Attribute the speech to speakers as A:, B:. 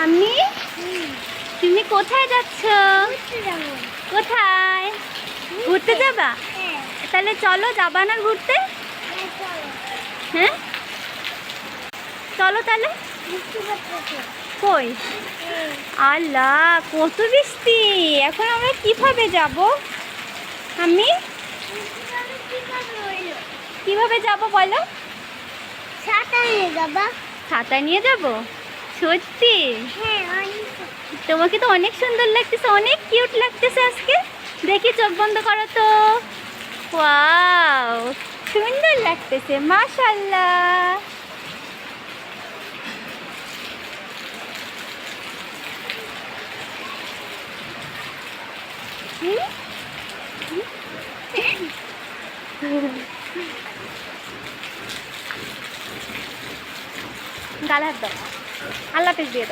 A: আমি তুমি কোথায় যাচ্ছ? কোথায় ঘুরতে যাবা? তাহলে চলো, যাবা না ঘুরতে? হ্যাঁ চলো তাহলে। কই? আল্লাহ, কত বৃষ্টি! এখন আমরা কিভাবে যাব? আমি কিভাবে যাব বলো? ছাতা নিয়ে যাব? সত্যি? তোমাকে তো অনেক সুন্দর লাগতেছে, অনেক কিউট লাগতেছে আজকে। দেখি, চোখ বন্ধ করো তো। ওয়াও, সুন্দর লাগতেছে, মাশাআল্লাহ। গাল হাত দাও, আল্লাহ হাফেজ দিয়ে দাও।